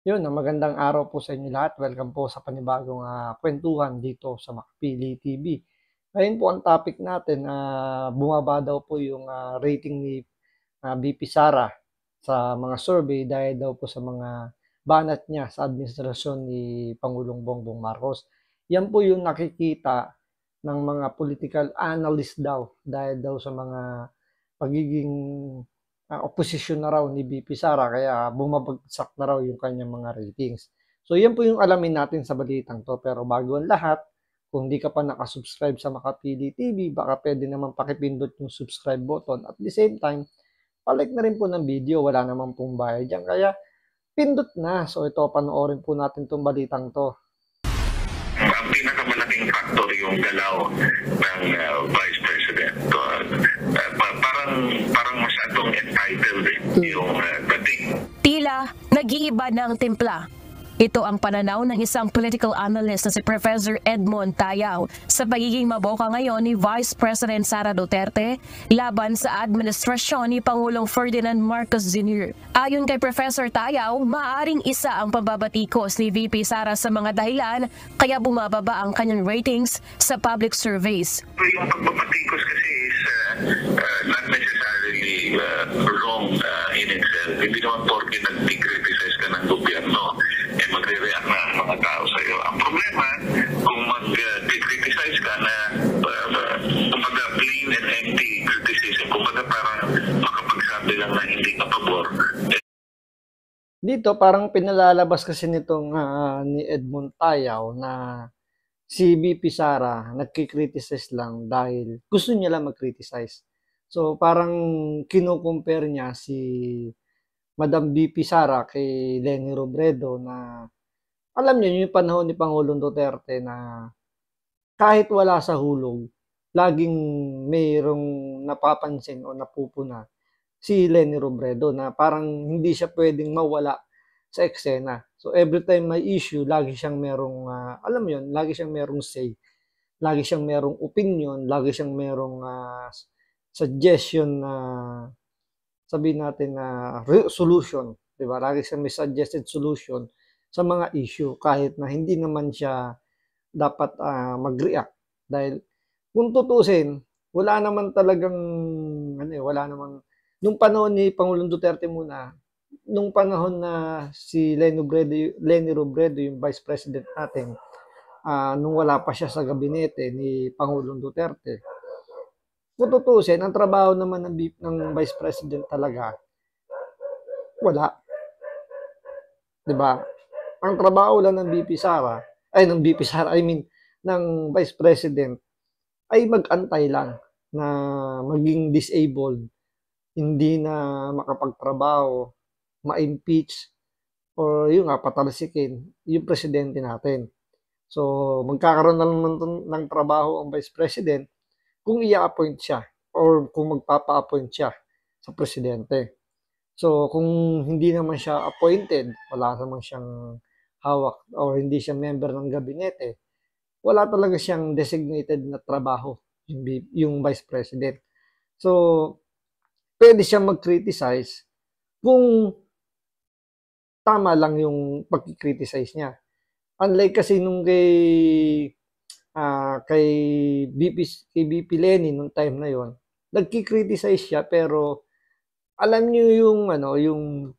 Magandang araw po sa inyo lahat. Welcome po sa panibagong kwentuhan dito sa Makpili TV. Ngayon po ang topic natin, bumaba daw po yung rating ni VP Sara sa mga survey dahil daw po sa mga banat niya sa administrasyon ni Pangulong Bongbong Marcos. Yan po yung nakikita ng mga political analyst daw dahil daw sa mga pagiging opposition na raw ni VP Sara kaya bumabagsak na raw yung kanyang mga ratings. So yan po yung alamin natin sa balitang to. Pero bago ang lahat, kung di ka pa nakasubscribe sa Makapili TV, baka pwede naman pakipindot yung subscribe button. At the same time, palike na rin po ng video. Wala naman pong bayad dyan. Kaya pindot na. So ito, panoorin po natin tong balitang to. Ang pinakamalaking factor yung galaw ng Vice President. Parang masyadong entitled yung dating. Tila nag-iiba ng timpla. Ito ang pananaw ng isang political analyst na si Professor Edmond Tayaw sa pagiging maboka ngayon ni Vice President Sara Duterte laban sa administrasyon ni Pangulong Ferdinand Marcos Jr. Ayon kay Professor Tayaw, maaaring isa ang pambabatikos ni VP Sara sa mga dahilan kaya bumababa ang kanyang ratings sa public surveys. Yung pagbabatikos kasi is not necessarily wrong in itself. Hindi naman porke nag-criticize ka ng gobyerno, magre-react na ang mga tao sa iyo. Ang problema, kung mag-criticize ka na kumbaga plain and empty criticism, kumbaga parang makapagsabi lang na hindi ka pabor. Dito parang pinalalabas kasi nitong ni Edmond Tayaw na si VP Sara nagki-criticize lang dahil gusto niya lang mag-criticize. So parang kino-compare niya si Madam VP Sara kay Leni Robredo na alam niyo yung panahon ni Pangulong Duterte na kahit wala sa hulog, laging mayroong napapansin o napupuna si Leni Robredo na parang hindi siya pwedeng mawala sa eksena. So every time may issue, lagi siyang merong, alam mo yun, lagi siyang merong say, lagi siyang merong opinion, lagi siyang merong suggestion na sabihin natin na solution, di ba? Lagi siyang may suggested solution sa mga issue kahit na hindi naman siya dapat mag-react. Dahil kung tutusin, wala naman talagang, wala namang, nung panahon ni Pangulong Duterte muna, nung panahon na si Leni Robredo, yung Vice President natin, nung wala pa siya sa gabinete ni Pangulong Duterte, kung tutusin, ang trabaho naman ng Vice President talaga, wala. Diba? Ang trabaho lang ng VP Sara, ng Vice President, ay mag-antay lang na maging disabled, hindi na makapagtrabaho, ma-impeach, or yung patalsikin, yung presidente natin. So, magkakaroon na naman ng trabaho ang Vice President kung i-appoint siya or kung magpapa-appoint siya sa presidente. So, kung hindi naman siya appointed, wala naman siyang hawak or hindi siya member ng gabinete, wala talaga siyang designated na trabaho, yung Vice President. So, pwede siyang mag-criticize kung tama lang yung pag-criticize niya. Unlike kasi nung kay VP Leni nung time na yon, nagki-criticize siya pero alam niyo yung yung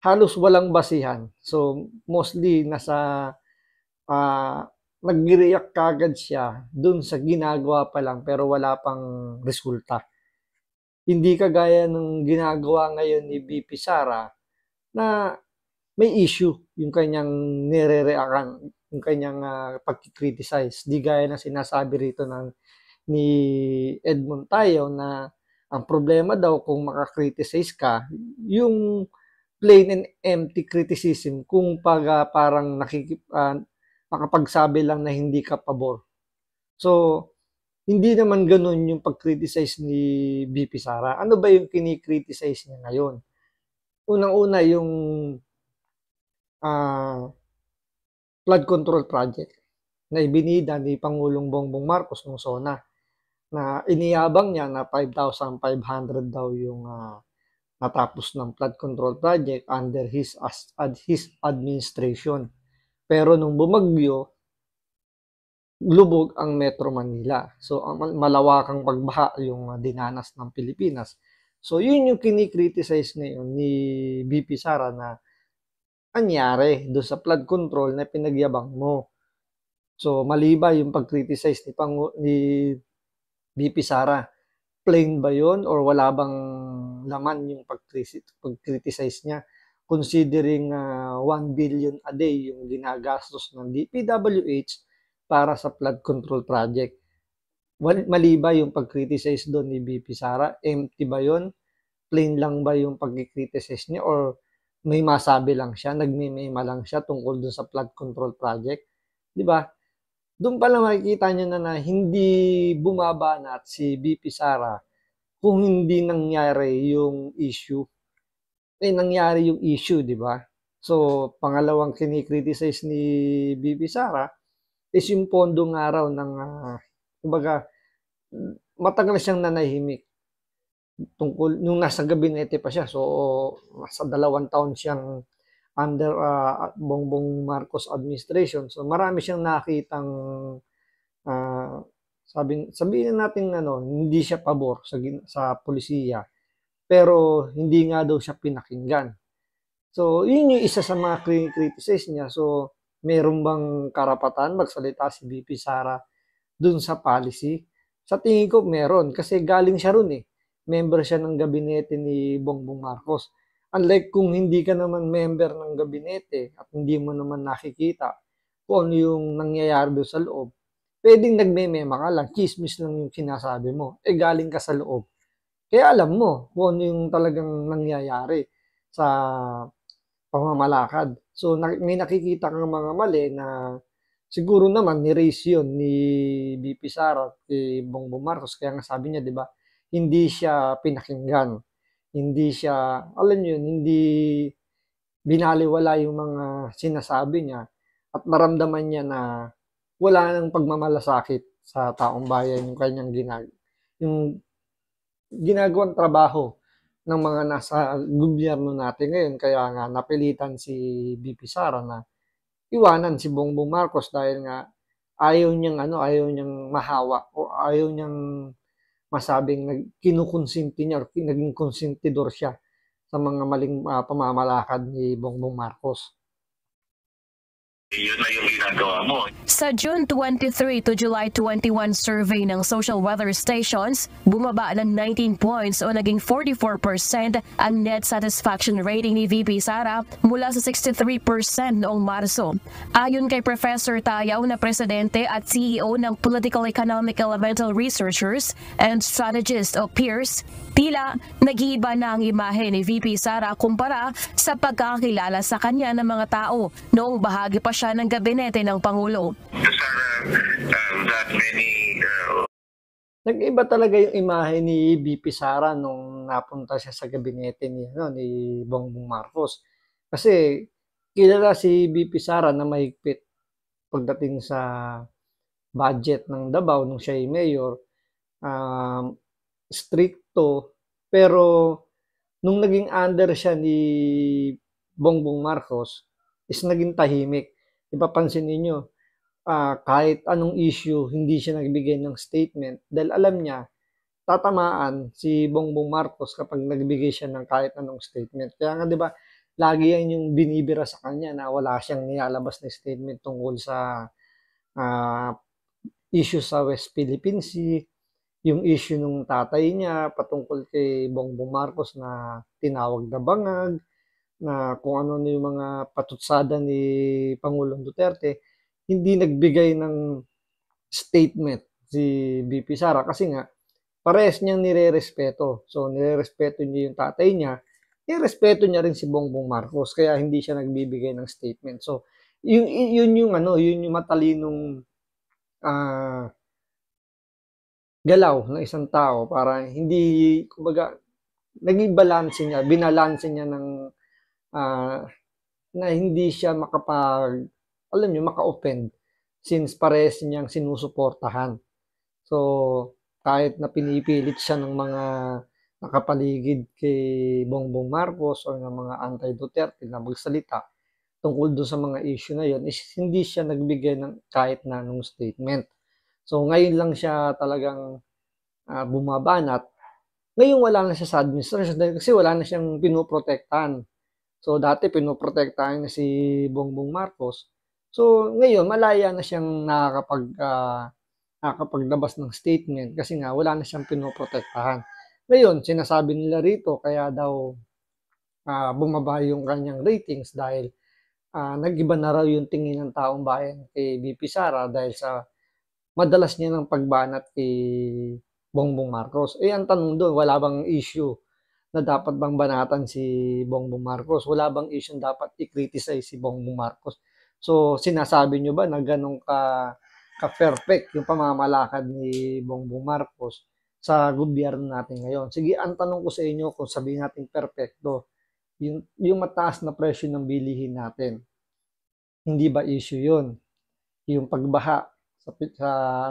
halos walang basihan. So mostly nasa nag-react kagad siya dun sa ginagawa pa lang pero wala pang resulta. Hindi kagaya ng ginagawa ngayon ni VP Sara na may issue yung kanyang nire-reactan, yung kanyang pag-criticize. Di gaya na sinasabi rito ni Edmond Tayo na ang problema daw kung maka-criticize ka, yung plain and empty criticism kung parang makapagsabi lang na hindi ka pabor. So, hindi naman ganun yung pag-criticize ni VP Sara. Ano ba yung kini-criticize niya ngayon? Unang-una yung flood control project na ibinida ni Pangulong Bongbong Marcos nung SONA na iniyabang niya na 5,500 daw yung natapos ng flood control project under his administration. Pero nung bumagyo, lubog ang Metro Manila. So, ang malawakang pagbaha yung dinanas ng Pilipinas. So, yun yung kinikriticize ngayon ni VP Sara na anyari doon sa flood control na pinagyabang mo. So, mali ba yung pag-criticize ni VP Sara? Plain ba yun or wala bang laman yung pag-criticize niya? Considering 1 billion a day yung ginagastos ng DPWH para sa flood control project. Mali ba yung pag-criticize doon ni VP Sara? Empty ba yun? Plain lang ba yung pag-criticize niya or may masabi lang siya, nagmemema lang siya tungkol doon sa flood control project? Di ba? Doon pala makikita nyo na hindi bumabanat si VP Sara kung hindi nangyari yung issue. Nangyari yung issue, di ba? So, pangalawang kinikriticize ni VP Sara is yung pondo nga raw ng, kumbaga, matagal siyang nanahimik tungkol, nung nasa gabinete pa siya. So, nasa 2 taon siyang under Bongbong Marcos administration. So, marami siyang nakitang, sabihin natin hindi siya pabor sa polisiya. Pero, hindi nga daw siya pinakinggan. So, yun yung isa sa mga criticize niya. So, meron bang karapatan magsalita si VP Sara dun sa policy? Sa tingin ko meron kasi galing siya ron eh. Member siya ng gabinete ni Bongbong Marcos. Unlike kung hindi ka naman member ng gabinete at hindi mo naman nakikita kung ano yung nangyayari doon sa loob, pwedeng nagmemema ka lang, chismis lang yung sinasabi mo. Galing ka sa loob. Kaya alam mo kung ano yung talagang nangyayari sa pamamalakad. So, may nakikita kang mga mali na siguro naman ni-raise yun ni VP Sara at ni Bongbong Marcos. Kaya nga sabi niya, di ba, hindi siya pinakinggan. Hindi siya, alam niyo yun, hindi binaliwala yung mga sinasabi niya at maramdaman niya na wala nang pagmamalasakit sa taong bayan yung kanyang yung ginagawang trabaho ng mga nasa gobyerno natin ngayon. Kaya nga napilitan si VP Sara na iwanan si Bongbong Marcos dahil nga ayaw niyang mahawa o ayaw niyang masabing kinukonsinti niya o naging konsentidor siya sa mga maling pamamalakad ni Bongbong Marcos. Yun na yung ginagawa mo. Sa June 23 to July 21 survey ng social weather stations, bumaba ng 19 points o naging 44% ang net satisfaction rating ni VP Sara mula sa 63% noong Marso. Ayon kay Professor Tayaw na presidente at CEO ng Political Economic Elemental Researchers and Strategist o PEERS, tila nag-iiba na ang imahe ni VP Sara kumpara sa pagkakilala sa kanya ng mga tao noong bahagi pa siya ng gabinete ng Pangulo. Nag-iba talaga yung imahe ni VP Sara nung napunta siya sa gabinete ni Bongbong Marcos. Kasi kilala si VP Sara na mahigpit pagdating sa budget ng Davao nung siya ay mayor. Stricto, pero nung naging under siya ni Bongbong Marcos is naging tahimik. Ipapansin ninyo, kahit anong issue, hindi siya nagbigay ng statement dahil alam niya, tatamaan si Bongbong Marcos kapag nagbigay siya ng kahit anong statement. Kaya nga, di ba, lagi yan yung binibira sa kanya na wala siyang nilalabas na statement tungkol sa issue sa West Philippine Sea, yung issue nung tatay niya patungkol kay Bongbong Marcos na tinawag na bangag, na kung ano yung mga patutsada ni Pangulong Duterte, hindi nagbigay ng statement si VP Sara kasi nga parehas niyang nire-respeto. So nire-respeto niya yung tatay niya, nire-respeto niya rin si Bongbong Marcos kaya hindi siya nagbibigay ng statement. So yun yung matalinong galaw ng isang tao para hindi, kumbaga, naging balanse niya, binalanse niya ng na hindi siya maka-offend since parehas niyang sinusuportahan. So, kahit na pinipilit siya ng mga nakapaligid kay Bongbong Marcos o ng mga anti-Duterte na magsalita tungkol doon sa mga issue na yun is hindi siya nagbigay ng kahit na anong statement. So ngayon lang siya talagang bumabanat. Ngayon wala na siya sa administration kasi wala na siyang pinoprotektahan. So dati pinoprotektahan niya si Bongbong Marcos. So ngayon malaya na siyang nakakapaglabas ng statement kasi nga wala na siyang pinoprotektahan. Ngayon, sinasabi nila rito kaya daw bumaba yung kanyang ratings dahil nag-iba na raw yung tingin ng taong bayan kay VP Sara dahil sa madalas niya ng pagbanat kay Bongbong Marcos. Ang tanong doon, wala bang issue na dapat bang banatan si Bongbong Marcos? Wala bang issue na dapat i-criticize si Bongbong Marcos? So, sinasabi nyo ba na ganun ka-perfect yung pamamalakad ni Bongbong Marcos sa gobyerno natin ngayon? Sige, ang tanong ko sa inyo kung sabihin natin perfecto, yung mataas na presyo ng bilihin natin, hindi ba issue yun? Yung pagbaha sa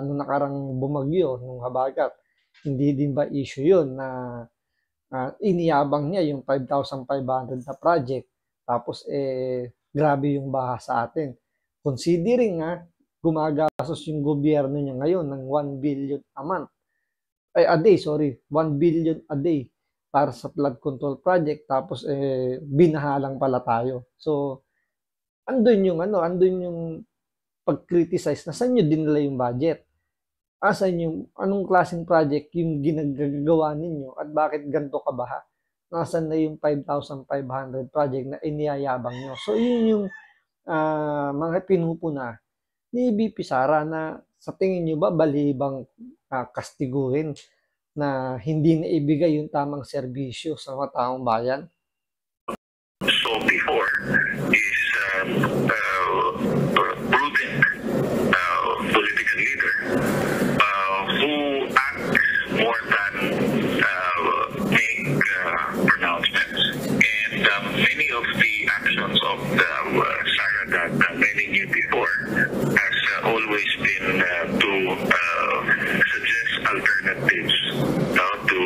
nakarang bumagyo, nung habagat, hindi din ba issue yun na iniyabang niya yung 5,500 na project tapos grabe yung baha sa atin. Considering gumagastos yung gobyerno niya ngayon ng 1 billion a month. A day, sorry. 1 billion a day para sa flood control project tapos binahalang pala tayo. So andun yung pag-criticize na saan nyo dinala yung budget. Anong klaseng project yung ginagawa ninyo at bakit ganito kabaha? Nasaan na yung 5,500 project na iniyayabang nyo? So, yun yung mga pinupuna ni VP Sara na sa tingin nyo ba balibang kastiguhin na hindi na ibigay yung tamang serbisyo sa mga taong bayan? So before is prudent political leader who acts more than make pronouncements. And many of the actions of Sara that many knew before has always been to suggest alternatives to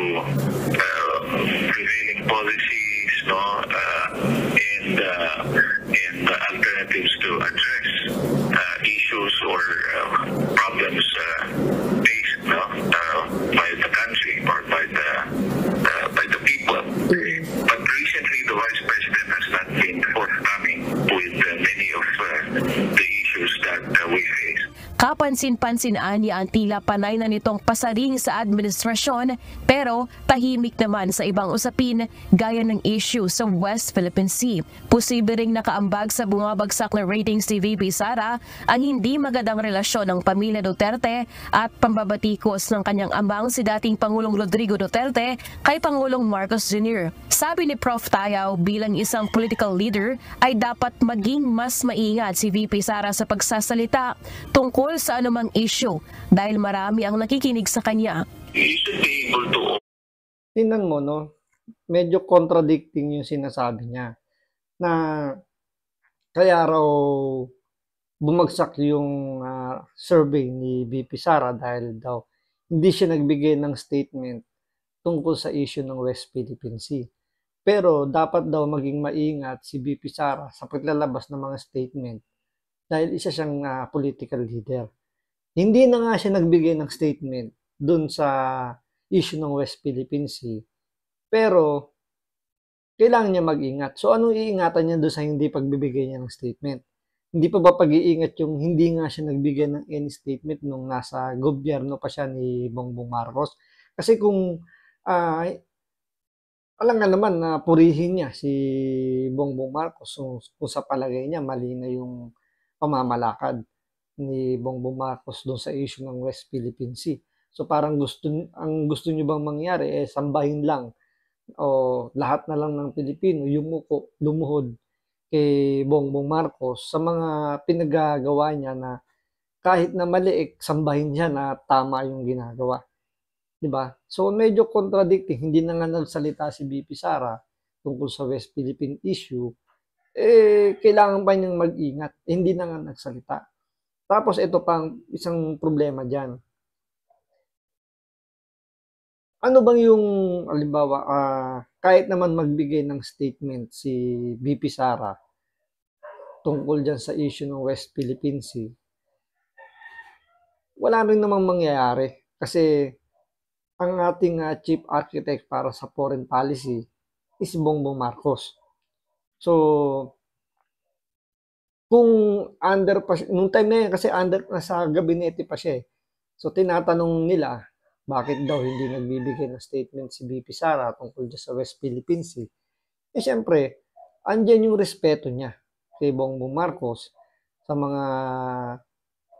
prevailing policies, and alternatives to address issues or problems faced by the country or by the people. But recently, the Vice President has not been forthcoming with many of the issues that we face. Kapansin-pansinaan niya ang tila panay na nitong pasaring sa administrasyon pero tahimik naman sa ibang usapin gaya ng issue sa West Philippine Sea. Posible ring nakaambag sa bumabagsak na ratings ni VP Sara ang hindi magandang relasyon ng pamilya Duterte at pambabatikos ng kanyang amang si dating Pangulong Rodrigo Duterte kay Pangulong Marcos Jr. Sabi ni Prof. Tayaw, bilang isang political leader ay dapat maging mas maingat si VP Sara sa pagsasalita tungkol sa anumang issue dahil marami ang nakikinig sa kanya. You should be able to... Tingnan mo, medyo contradicting yung sinasabi niya na kaya raw bumagsak yung survey ni VP Sara dahil daw hindi siya nagbigay ng statement tungkol sa issue ng West Philippine Sea. Pero dapat daw maging maingat si VP Sara sa paglalabas ng mga statement dahil isa siyang political leader. Hindi na nga siya nagbigay ng statement dun sa issue ng West Philippine Sea, pero kailangan niya mag-ingat. So anong iingatan niya doon sa hindi pagbibigay niya ng statement? Hindi pa ba pag-iingat yung hindi nga siya nagbigay ng any statement nung nasa gobyerno pa siya ni Bongbong Marcos? Kasi kung alam nga naman na purihin niya si Bongbong Marcos, so kung sa palagay niya mali na yung pamamalakad ni Bongbong Marcos doon sa issue ng West Philippine Sea. So parang ang gusto niyo bang mangyari sambahin lang o lahat na lang ng Pilipino yumuko, lumuhod kay Bongbong Marcos sa mga pinagagawa niya na kahit na mali sambahin niya na tama yung ginagawa. 'Di ba? So medyo contradicting, hindi na nga nagsalita si VP Sara tungkol sa West Philippine issue. Kailangan pa niyang mag-ingat. Hindi na nga nagsalita. Tapos ito pang isang problema dyan. ano bang yung halimbawa, kahit naman magbigay ng statement si VP Sara tungkol diyan sa issue ng West Philippine Sea, wala rin namang mangyayari kasi ang ating, chief architect para sa foreign policy is Bongbong Marcos. So, kung under pa nung time na 'yan kasi nasa gabinete pa siya, eh. So, tinatanong nila bakit daw hindi nagbibigay ng statement si VP Sara tungkol diyan sa West Philippine Sea. Eh, siyempre andiyan yung respeto niya kay Bongbong Marcos sa mga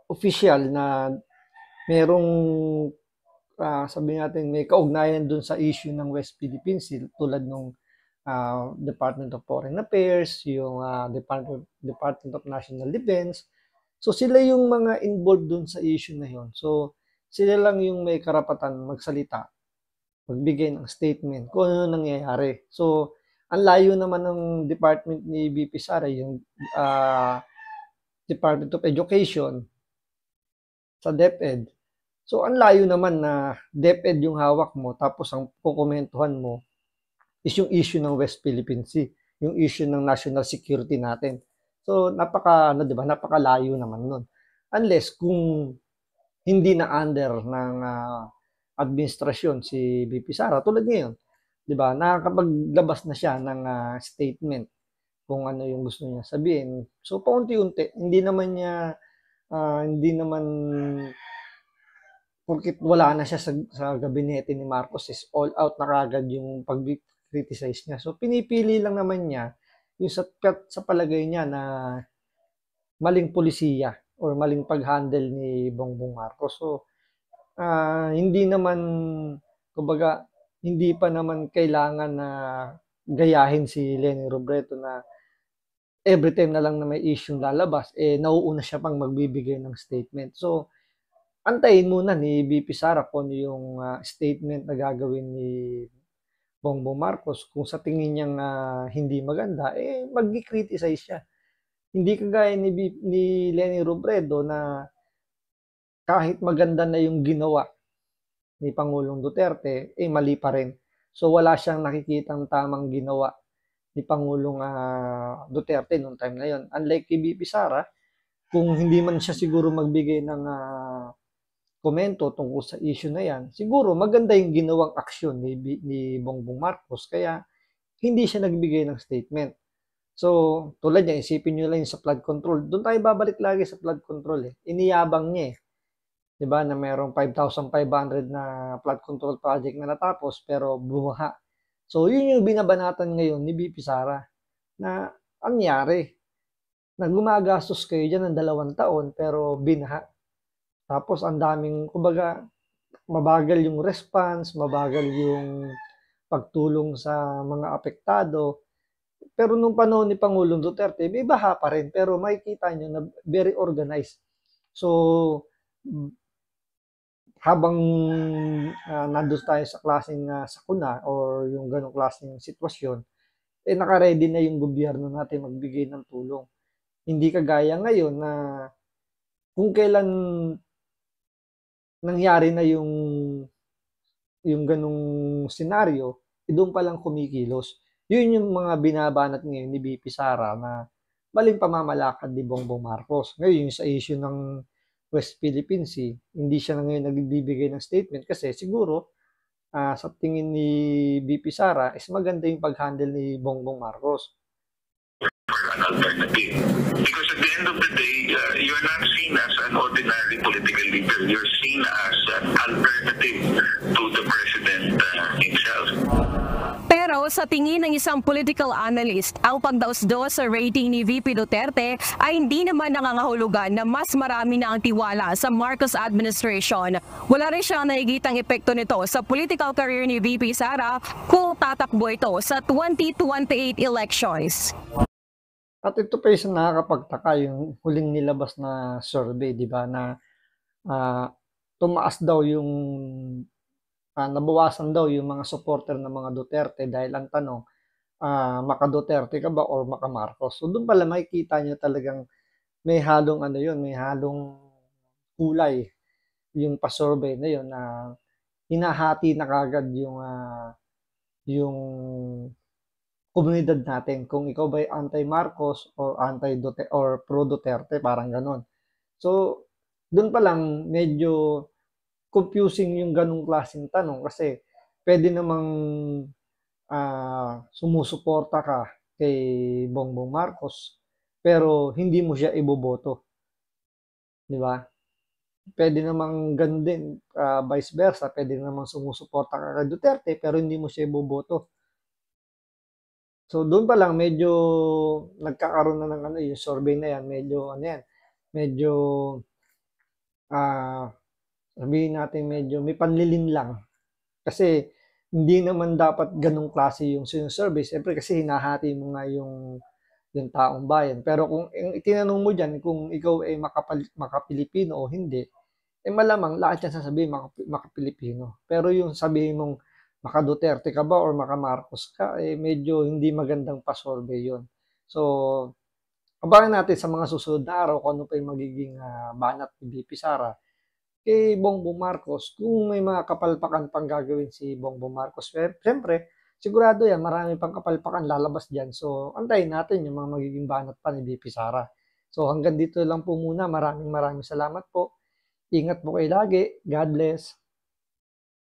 opisyal na merong, sabihin natin may kaugnayan dun sa issue ng West Philippine Sea tulad nung Department of Foreign Affairs, yung Department of National Defense. So sila yung mga involved dun sa issue na yun. So sila lang yung may karapatan magsalita, magbigay ng statement kung ano nangyayari. So ang layo naman ng department ni VP Sara, yung Department of Education sa DepEd. So ang layo naman na DepEd yung hawak mo tapos ang kukomentuhan mo is yung issue ng West Philippine Sea, yung issue ng national security natin. So ano 'di ba? Napakalayo naman nun. Unless kung hindi na under ng administrasyon si VP Sara tulad ngayon, 'di ba? Nakakapaglabas na siya ng statement kung ano yung gusto niya sabihin. So paunti-unti, hindi naman porket wala na siya sa gabinete ni Marcos is all out na kagad yung pag-criticize niya. So pinipili lang naman niya yung sa palagay niya na maling polisiya or maling pag-handle ni Bongbong Marcos. So hindi naman, kumbaga, hindi pa naman kailangan na gayahin si Leni Robredo na every time na lang na may issue lalabas, nauuna siya pang magbibigay ng statement. So, antayin muna ni VP Sara kung ano yung statement na gagawin ni Bongbong Marcos. Kung sa tingin niyang hindi maganda, mag-criticize siya. Hindi kagaya ni Leni Robredo na kahit maganda na yung ginawa ni Pangulong Duterte, mali pa rin. So wala siyang nakikitang tamang ginawa ni Pangulong Duterte noong time na yon. Unlike kay VP Sara, kung hindi man siya siguro magbigay ng komento tungkol sa issue na yan, siguro maganda yung ginawang aksyon ni Bongbong Marcos, kaya hindi siya nagbigay ng statement. So, tulad niya, isipin nyo lang yung sa flood control. Doon tayo babalik lagi sa flood control. Iniyabang niya eh. 'Di ba, na merong 5,500 na flood control project na natapos pero bumaha. So, yun yung binabanatan ngayon ni VP Sara na ang nangyari, na gumagastos kayo dyan ng 2 taon pero binaha. Tapos ang daming, kumbaga, mabagal yung response, mabagal yung pagtulong sa mga apektado. Pero nung panahon ni Pangulong Duterte, may baha pa rin pero makikita nyo na very organized. So, habang nandun tayo sa klaseng sakuna or yung ganong klaseng sitwasyon, naka-ready na yung gobyerno natin magbigay ng tulong. Hindi kagaya ngayon na kung kailan nangyari na yung ganong senaryo, doon pa lang kumikilos. Yun yung mga binabanat ngayon ni VP Sara na maling pamamalakad ni Bongbong Marcos. Ngayon, yung sa issue ng West Philippine Sea, hindi siya na ngayon nagbibigay ng statement kasi siguro sa tingin ni VP Sara is maganda yung pag-handle ni Bongbong Marcos. An alternative. Because at the end of the day, you're not seen as an ordinary political leader. You're seen as an alternative to the president himself. Pero sa tingin ng isang political analyst, ang pagdaos-dos sa rating ni VP Duterte ay hindi naman nangangahulugan na mas marami na ang tiwala sa Marcos administration. Wala rin siyang nakikitang epekto nito sa political career ni VP Sara kung tatakbo ito sa 2028 elections. At ito pa isang nakakapagtaka, yung huling nilabas na survey, di ba, na tumaas daw yung, nabawasan daw yung mga supporter ng mga Duterte dahil ang tanong, maka-Duterte ka ba or maka-Marcos? So doon pala makikita nyo talagang may halong may halong kulay yung pa-survey na yun na hinahati na kagad yung komunidad natin. Kung ikaw ba ay anti-Marcos or anti-Duterte or pro-Duterte, parang ganon. So, doon pa lang medyo confusing yung ganong klaseng tanong kasi pwede namang sumusuporta ka kay Bongbong Marcos pero hindi mo siya iboboto. Di ba? Pwede namang ganun din, vice versa. Pwede namang sumusuporta ka kay Duterte pero hindi mo siya iboboto. So doon pa lang medyo nagkakaroon na ng yung survey na yan, medyo sabihin natin medyo may panlilin lang. Kasi hindi naman dapat ganung klase yung survey. Siyempre kasi hinahati mo nga yung taong bayan. Pero kung itinanong mo dyan kung ikaw ay makapilipino o hindi, eh malamang lahat yan sasabihin makapilipino. Pero yung sabihin mong maka-Duterte ka ba or maka-Marcos ka, eh medyo hindi magandang pa-survey yun. So, abangan natin sa mga susunod na araw kung ano pa yung magiging banat ni BP Sara kay Bongbong Marcos. Kung may mga kapalpakan pang gagawin si Bongbong Marcos, siyempre, sigurado yan, marami pang kapalpakan lalabas dyan. So, antayin natin yung mga magiging banat pa ni BP Sara. So, hanggang dito lang po muna. Maraming salamat po. Ingat po kayo lagi. God bless.